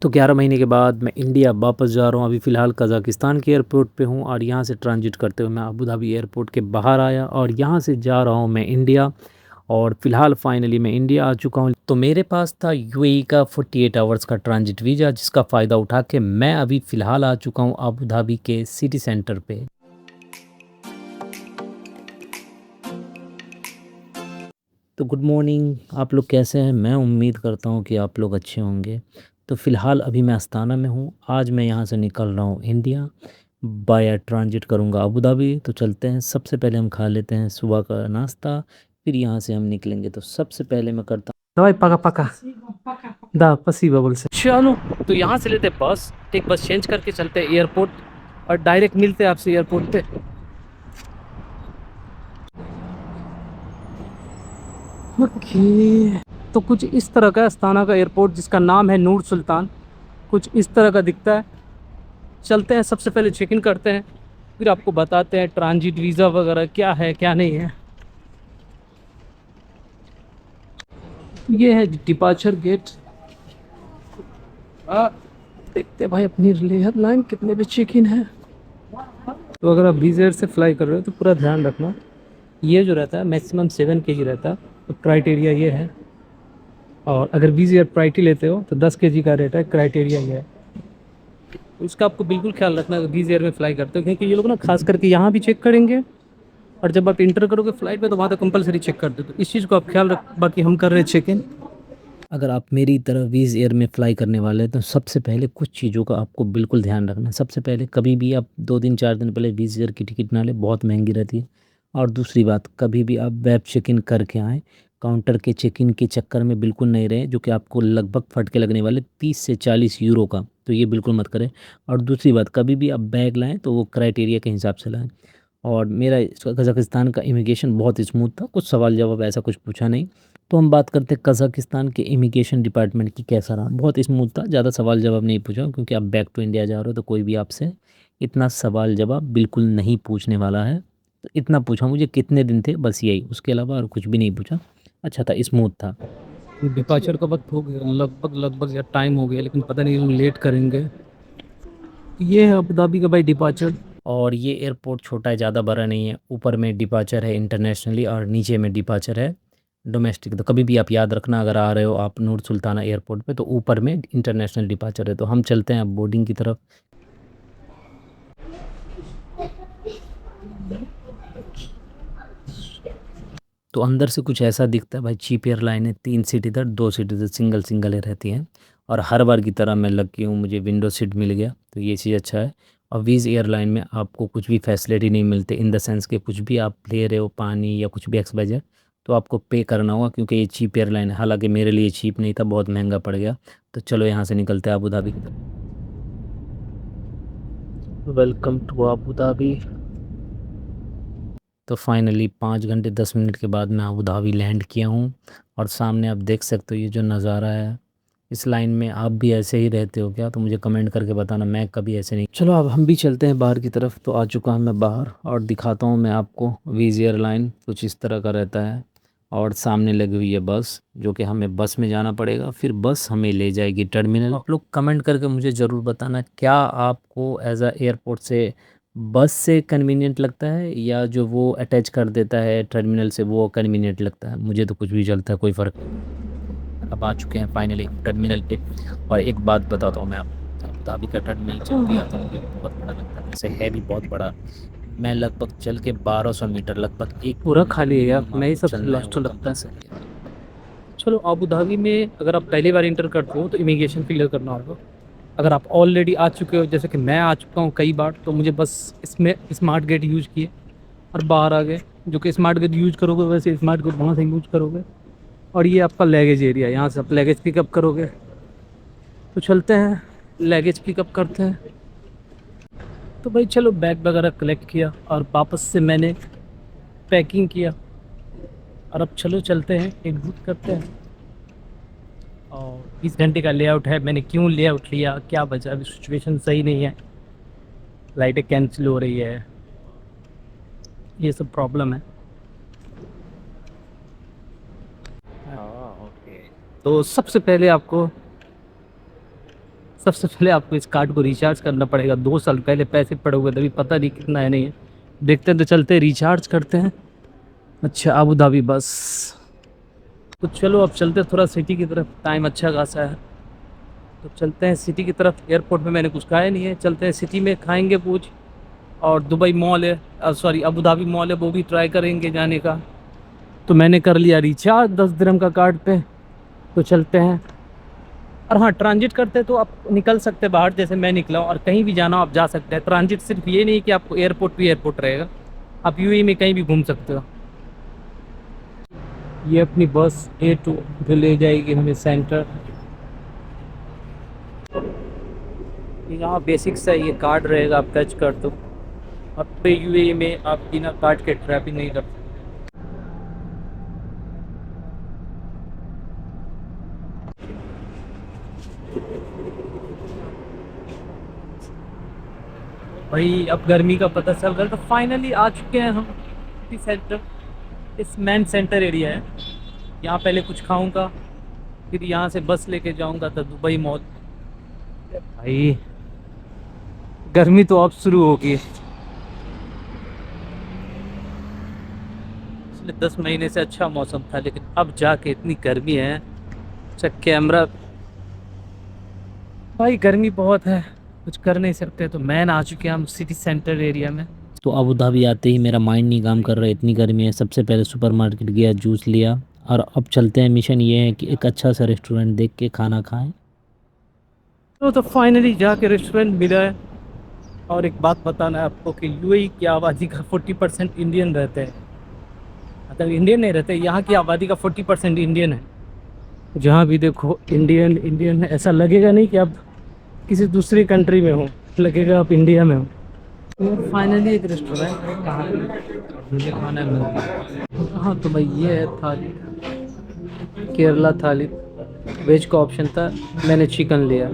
तो 11 महीने के बाद मैं इंडिया वापस जा रहा हूँ। अभी फ़िलहाल कज़ाकिस्तान के एयरपोर्ट पे हूँ और यहाँ से ट्रांजिट करते हुए मैं अबू धाबी एयरपोर्ट के बाहर आया और यहाँ से जा रहा हूँ मैं इंडिया। और फ़िलहाल फाइनली मैं इंडिया आ चुका हूँ। तो मेरे पास था यूएई का 48 आवर्स का ट्रांजिट वीज़ा, जिसका फ़ायदा उठा के मैं अभी फ़िलहाल आ चुका हूँ अबू धाबी के सिटी सेंटर पे। तो गुड मॉर्निंग, आप लोग कैसे हैं? मैं उम्मीद करता हूँ कि आप लोग अच्छे होंगे। तो फ़िलहाल अभी मैं अस्ताना में हूँ। आज मैं यहाँ से निकल रहा हूँ इंडिया, बाय एयर ट्रांजिट करूँगा अबू धाबी। तो चलते हैं, सबसे पहले हम खा लेते हैं सुबह का नाश्ता, फिर यहाँ से हम निकलेंगे। तो सबसे पहले मैं करता हूँ दवाई पका पका दा पसी बबल से चलो। तो यहाँ से लेते बस, एक बस चेंज करके चलते हैं एयरपोर्ट और डायरेक्ट मिलते हैं आपसे एयरपोर्ट पे। ओके, तो कुछ इस तरह का अस्ताना का एयरपोर्ट, जिसका नाम है नूर सुल्तान, कुछ इस तरह का दिखता है। चलते हैं, सबसे पहले चेक इन करते हैं, फिर आपको बताते हैं ट्रांजिट वीज़ा वगैरह क्या है क्या नहीं है। ये है डिपार्चर गेट। देखते हैं भाई अपनी लेयर लाइन कितने पे चेक इन है। तो अगर आप Wizz Air से फ्लाई कर रहे हो तो पूरा ध्यान रखना, ये जो रहता है मैक्सिमम 7 kg रहता है। तो क्राइटेरिया ये है। और अगर Wizz Air प्राइटी लेते हो तो 10 kg का रेट है, क्राइटेरिया ये है। तो इसका आपको बिल्कुल ख्याल रखना अगर Wizz Air में फ्लाई करते हो, क्योंकि ये लोग ना खास करके यहाँ भी चेक करेंगे और जब आप इंटर करोगे फ्लाइट में तो वहाँ तो कंपलसरी चेक कर दो। तो इस चीज़ को आप ख्याल रख, बाकी हम कर रहे हैं चेक इन। अगर आप मेरी तरह Wizz Air में फ़्लाई करने वाले हैं तो सबसे पहले कुछ चीज़ों का आपको बिल्कुल ध्यान रखना है। सबसे पहले कभी भी आप 2 दिन 4 दिन पहले Wizz Air की टिकट ना लें, बहुत महंगी रहती है। और दूसरी बात, कभी भी आप वेब चेक इन करके आएँ, काउंटर के चेक इन के चक्कर में बिल्कुल नहीं रहें, जो कि आपको लगभग फटके लगने वाले 30 से 40 यूरो का। तो ये बिल्कुल मत करें। और दूसरी बात, कभी भी आप बैग लाएँ तो वो क्राइटेरिया के हिसाब से लाएँ। और मेरा कज़ाकिस्तान का इमिग्रेशन बहुत स्मूथ था, कुछ सवाल जवाब ऐसा कुछ पूछा नहीं। तो हम बात करते हैं कज़ाकिस्तान के इमिग्रेशन डिपार्टमेंट की, कैसा रहा। बहुत स्मूथ था, ज़्यादा सवाल जवाब नहीं पूछा, क्योंकि आप बैक टू इंडिया जा रहे हो तो कोई भी आपसे इतना सवाल जवाब बिल्कुल नहीं पूछने वाला है। तो इतना पूछा मुझे कितने दिन थे, बस यही, उसके अलावा और कुछ भी नहीं पूछा। अच्छा था, स्मूथ था। डिपार्चर का वक्त हो गया, लगभग लगभग यार टाइम हो गया, लेकिन पता नहीं हम लेट करेंगे। ये है अबू धाबी का भाई डिपार्चर। और ये एयरपोर्ट छोटा है, ज़्यादा बड़ा नहीं है। ऊपर में डिपार्चर है इंटरनेशनली और नीचे में डिपार्चर है डोमेस्टिक। तो कभी भी आप याद रखना, अगर आ रहे हो आप नूर सुल्ताना एयरपोर्ट पे, तो ऊपर में इंटरनेशनल डिपार्चर है। तो हम चलते हैं अब बोर्डिंग की तरफ। तो अंदर से कुछ ऐसा दिखता है भाई, चीप एयरलाइन है। 3 सीट इधर, 2 सीट इधर, सिंगल सिंगल ही रहती हैं। और हर बार की तरह मैं लकी हूँ, मुझे विंडो सीट मिल गया, तो ये चीज़ अच्छा है। और वीज़ एयरलाइन में आपको कुछ भी फैसिलिटी नहीं मिलते, इन द सेंस कि कुछ भी आप ले रहे हो, पानी या कुछ भी XYZ, तो आपको पे करना होगा, क्योंकि ये चीप एयरलाइन है। हालांकि मेरे लिए चीप नहीं था, बहुत महंगा पड़ गया। तो चलो यहाँ से निकलते हैं अबू धाबी की तरफ। Welcome to Abu Dhabi. तो फाइनली 5 घंटे 10 मिनट के बाद मैं अबू धाबी लैंड किया हूँ। और सामने आप देख सकते हो ये जो नज़ारा है। इस लाइन में आप भी ऐसे ही रहते हो क्या? तो मुझे कमेंट करके बताना, मैं कभी ऐसे नहीं। चलो अब हम भी चलते हैं बाहर की तरफ। तो आ चुका हूँ मैं बाहर और दिखाता हूँ मैं आपको। वीज़ एयरलाइन कुछ इस तरह का रहता है। और सामने लगी हुई है बस, जो कि हमें बस में जाना पड़ेगा, फिर बस हमें ले जाएगी टर्मिनल। आप लोग कमेंट करके मुझे ज़रूर बताना, क्या आपको एज अ एयरपोर्ट से बस से कन्वीनियंट लगता है, या जो वो अटैच कर देता है टर्मिनल से वो कन्वीनियंट लगता है। मुझे तो कुछ भी चलता है, कोई फ़र्क नहीं। अब आ चुके हैं फाइनली टर्मिनल पे। और एक बात बताता हूँ मैं आपको, अबू धाबी का टर्मिनल जब भी आता है मुझे बहुत बड़ा लगता है, वैसे है भी बहुत बड़ा। मैं लगभग चल के 1200 मीटर, लगभग एक पूरा खाली है यार, मैं ही सबसे लास्ट लगता है। चलो, अबू धाबी में अगर आप पहली बार इंटर करते हो तो इमिग्रेशन क्लियर करना होगा। अगर आप ऑलरेडी आ चुके हो, जैसे कि मैं आ चुका हूँ कई बार, तो मुझे बस इसमें स्मार्ट गेट यूज़ किए और बाहर आ गए। जो कि स्मार्ट गेट यूज़ करोगे वैसे स्मार्ट गेट वहाँ से यूज़ करोगे। और ये आपका लगेज एरिया, यहाँ से आप लगेज पिकअप करोगे। तो चलते हैं, लगेज पिकअप करते हैं। तो भाई चलो, बैग वगैरह कलेक्ट किया और वापस से मैंने पैकिंग किया। और अब चलो चलते हैं, एग्जिट करते हैं। और 20 घंटे का लेआउट है, मैंने क्यों लेआउट लिया, क्या वजह, अभी सिचुएशन सही नहीं है, फ्लाइटें कैंसिल हो रही है, ये सब प्रॉब्लम है। ओके। तो सबसे पहले आपको सबसे पहले आपको इस कार्ड को रिचार्ज करना पड़ेगा। 2 साल पहले पैसे पड़े हुए थे, अभी पता नहीं कितना है नहीं है। देखते हैं तो चलते हैं, रिचार्ज करते हैं। अच्छा, अबू धाबी बस। तो चलो अब चलते हैं थोड़ा सिटी की तरफ, टाइम अच्छा खासा है तो चलते हैं सिटी की तरफ। एयरपोर्ट में मैंने कुछ खाया नहीं है, चलते हैं सिटी में खाएंगे कुछ। और दुबई मॉल है, सॉरी अबू धाबी मॉल है, वो भी ट्राई करेंगे जाने का। तो मैंने कर लिया रिचार्ज 10 दिरहम का कार्ड पे। तो चलते हैं। और हाँ, ट्रांजिट करते तो आप निकल सकते हैं बाहर, जैसे मैं निकला हूँ, और कहीं भी जाना हो आप जा सकते हैं। ट्रांजिट सिर्फ ये नहीं कि आपको एयरपोर्ट भी एयरपोर्ट रहेगा, आप यूएई में कहीं भी घूम सकते हो। ये अपनी बस A2 जो ले जाएगी हमें सेंटर। यहाँ बेसिक सा ये कार्ड रहेगा, आप टच कर दो। और पूरे यूएई में आप बिना कार्ड के ट्रैवल नहीं कर सकते। भाई अब गर्मी का पता चल रहा है, तो फाइनली आ चुके हैं हम सिटी सेंटर। इस मेन सेंटर एरिया है। यहाँ पहले कुछ खाऊंगा, फिर यहाँ से बस लेके जाऊंगा तो दुबई मॉल। भाई गर्मी तो अब शुरू होगी। पिछले 10 महीने से अच्छा मौसम था, लेकिन अब जाके इतनी गर्मी है। अच्छा कैमरा, भाई गर्मी बहुत है, कुछ कर नहीं सकते। तो मैन आ चुके हैं हम सिटी सेंटर एरिया में। तो अबू धाबी आते ही मेरा माइंड नहीं काम कर रहा है, इतनी गर्मी है। सबसे पहले सुपरमार्केट गया, जूस लिया, और अब चलते हैं। मिशन ये है कि एक अच्छा सा रेस्टोरेंट देख के खाना खाएं। तो फाइनली जाके रेस्टोरेंट मिला है। और एक बात बताना है आपको कि यूएई की आबादी का 40% इंडियन रहते हैं। मतलब इंडियन नहीं रहते, यहाँ की आबादी का 40% इंडियन है। जहाँ भी देखो इंडियन इंडियन है, ऐसा लगेगा नहीं कि आप किसी दूसरी कंट्री में हो, लगेगा आप इंडिया में हो। तो फाइनली एक रेस्टोरेंट है, कहाँ पे मुझे खाना मिल गया। हाँ तो भाई ये है थाली, केरला थाली। वेज का ऑप्शन था, मैंने चिकन लिया।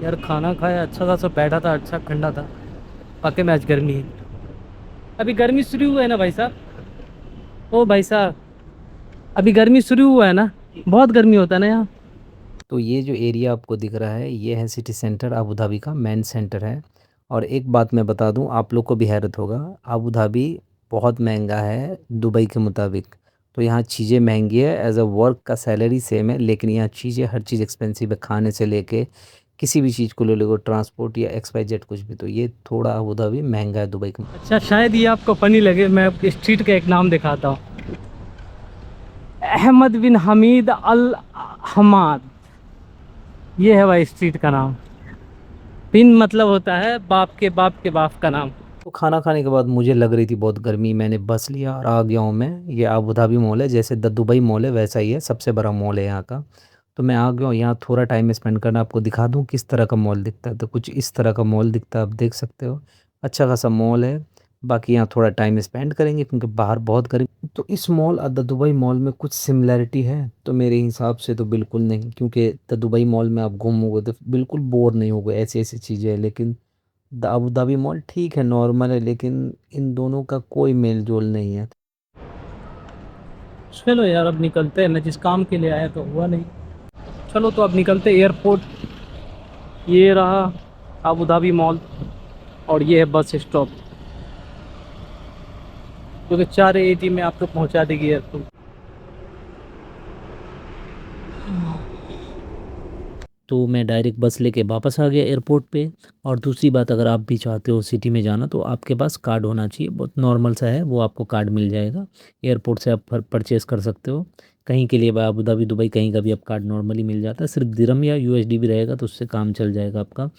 यार खाना खाया, अच्छा खासा बैठा था, अच्छा ठंडा था। वाकई में आज गर्मी है। अभी गर्मी शुरू हुआ है ना भाई साहब। ओ भाई साहब, अभी गर्मी शुरू हुआ है ना, बहुत गर्मी होता है ना यहाँ। तो ये जो एरिया आपको दिख रहा है, ये है सिटी सेंटर, अबू धाबी का मेन सेंटर है। और एक बात मैं बता दूं, आप लोग को भी हैरत होगा, अबू धाबी बहुत महंगा है दुबई के मुताबिक। तो यहाँ चीज़ें महंगी है, एज अ वर्क का सैलरी सेम है, लेकिन यहाँ चीज़ें हर चीज़ एक्सपेंसिव है, खाने से लेके किसी भी चीज़ को ले लो, ट्रांसपोर्ट या XYZ कुछ भी। तो ये थोड़ा अबू धाबी महंगा है दुबई का। अच्छा शायद ये आपको फनी लगे, मैं स्ट्रीट का एक नाम दिखाता हूँ। अहमद बिन हमीद अल हमाद, ये है भाई स्ट्रीट का नाम। बिन मतलब होता है बाप के बाप के बाप का नाम। तो खाना खाने के बाद मुझे लग रही थी बहुत गर्मी, मैंने बस लिया और आ गया हूँ मैं। ये अबू धाबी मॉल है, जैसे द दुबई मॉल है वैसा ही है, सबसे बड़ा मॉल है यहाँ का। तो मैं आ गया हूँ यहाँ, थोड़ा टाइम स्पेंड करना, आपको दिखा दूँ किस तरह का मॉल दिखता है। तो कुछ इस तरह का मॉल दिखता है, आप देख सकते हो। अच्छा खासा मॉल है। बाकी यहाँ थोड़ा टाइम स्पेंड करेंगे क्योंकि बाहर बहुत गर्मी। तो इस मॉल द दुबई मॉल में कुछ सिमिलैरिटी है तो मेरे हिसाब से तो बिल्कुल नहीं, क्योंकि द दुबई मॉल में आप घूमोगे तो बिल्कुल बोर नहीं होगे, ऐसी ऐसी चीज़ें हैं। लेकिन द अबू धाबी मॉल ठीक है, नॉर्मल है, लेकिन इन दोनों का कोई मेल जोल नहीं है। चलो यार अब निकलते हैं, मैं जिस काम के लिए आया तो हुआ नहीं। चलो तो अब निकलते एयरपोर्ट। ये रहा अबू धाबी मॉल, और ये है बस स्टॉप, जो कि 4 AT में आपको पहुंचा देगी एयरपोर्ट। तो मैं डायरेक्ट बस लेके वापस आ गया एयरपोर्ट पे। और दूसरी बात, अगर आप भी चाहते हो सिटी में जाना तो आपके पास कार्ड होना चाहिए, बहुत नॉर्मल सा है, वो आपको कार्ड मिल जाएगा। एयरपोर्ट से आप परचेज़ कर सकते हो कहीं के लिए, अबू धाबी दुबई कहीं का भी आप कार्ड नॉर्मली मिल जाता है। सिर्फ दिरहम या USD भी रहेगा तो उससे काम चल जाएगा आपका।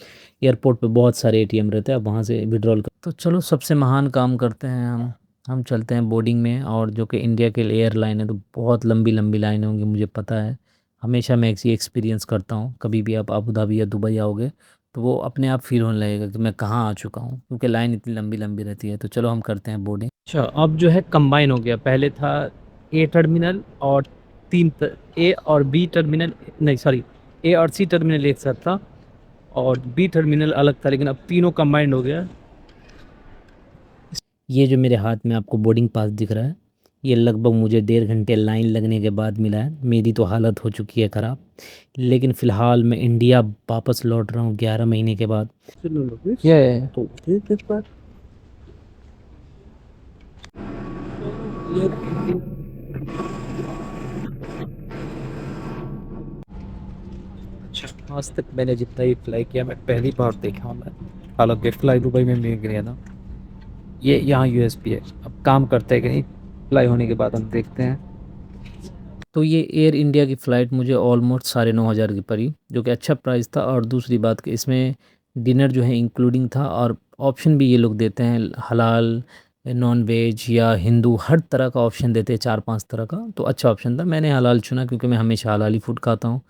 एयरपोर्ट पे बहुत सारे ATM रहते हैं, आप वहाँ से विड्रॉल कर। तो चलो सबसे महान काम करते हैं हम चलते हैं बोर्डिंग में। और जो कि इंडिया के लिए एयरलाइन है तो बहुत लंबी लंबी लाइन होंगी, मुझे पता है। हमेशा मैं एक एक्सपीरियंस करता हूँ, कभी भी आप अबू धाबी या दुबई आओगे तो वो अपने आप फील होने लगेगा कि मैं कहाँ आ चुका हूँ, क्योंकि लाइन इतनी लंबी लंबी रहती है। तो चलो हम करते हैं बोर्डिंग। अच्छा अब जो है कंबाइन हो गया, पहले था A टर्मिनल और A और B टर्मिनल, नहीं सॉरी, A और C टर्मिनल एक साथ था और B टर्मिनल अलग था, लेकिन अब तीनों कंबाइंड हो गया। ये जो मेरे हाथ में आपको बोर्डिंग पास दिख रहा है, ये लगभग मुझे 1.5 घंटे लाइन लगने के बाद मिला है। मेरी तो हालत हो चुकी है ख़राब। लेकिन फ़िलहाल मैं इंडिया वापस लौट रहा हूँ 11 महीने के बाद। ये अच्छा, आज तक मैंने जितना ही फ्लाई किया मैं पहली बार देखा हूँ मैं। हालांकि फ्लाई दुबई में भी गया था। ये यहाँ यूएसपी है, अब काम करता है कि नहीं फ्लाई होने के बाद हम देखते हैं। तो ये एयर इंडिया की फ़्लाइट मुझे ऑलमोस्ट 9,500 की पड़ी, जो कि अच्छा प्राइस था। और दूसरी बात कि इसमें डिनर जो है इंक्लूडिंग था, और ऑप्शन भी ये लोग देते हैं हलाल, नॉन वेज या हिंदू, हर तरह का ऑप्शन देते हैं, 4-5 तरह का। तो अच्छा ऑप्शन था, मैंने हलाल चुना क्योंकि मैं हमेशा हलाल ही फूड खाता हूँ।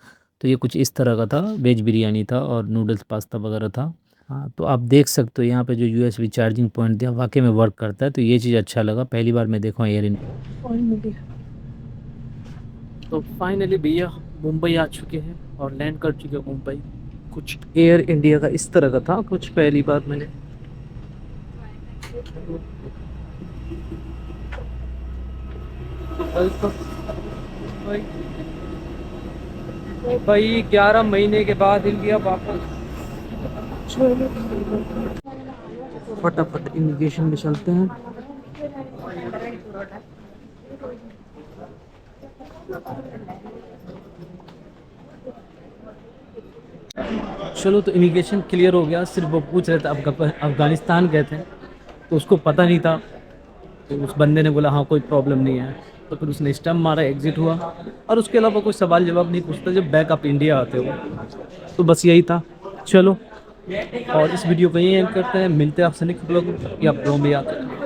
तो ये कुछ इस तरह का था, वेज बिरयानी था और नूडल्स पास्ता वगैरह था। हाँ, तो आप देख सकते हो यहाँ पे जो यूएसबी चार्जिंग पॉइंट दिया वाकई में वर्क करता है। तो ये चीज़ अच्छा लगा, पहली बार मैं देखा हूँ एयर इंडिया। फाइनली, तो फाइनली भैया मुंबई आ चुके हैं और लैंड कर चुके हैं मुंबई। कुछ एयर इंडिया का इस तरह का था, कुछ पहली बार मैंने। भाई भाई 11 महीने के बाद इंडिया वापस। चलो फटाफट इमिग्रेशन में चलते हैं। चलो, तो इमिग्रेशन क्लियर हो गया। सिर्फ वो पूछ रहे थे अफगानिस्तान गए थे, तो उसको पता नहीं था। तो उस बंदे ने बोला हाँ कोई प्रॉब्लम नहीं है, तो फिर उसने स्टम्प मारा, एग्जिट हुआ। और उसके अलावा कोई सवाल जवाब नहीं पूछता जब बैक आप इंडिया आते हो। तो बस यही था। चलो, और इस वीडियो को यहीं एंड करते हैं। मिलते हैं आपसे नेक्स्ट ब्लॉग या प्रो में आते हैं।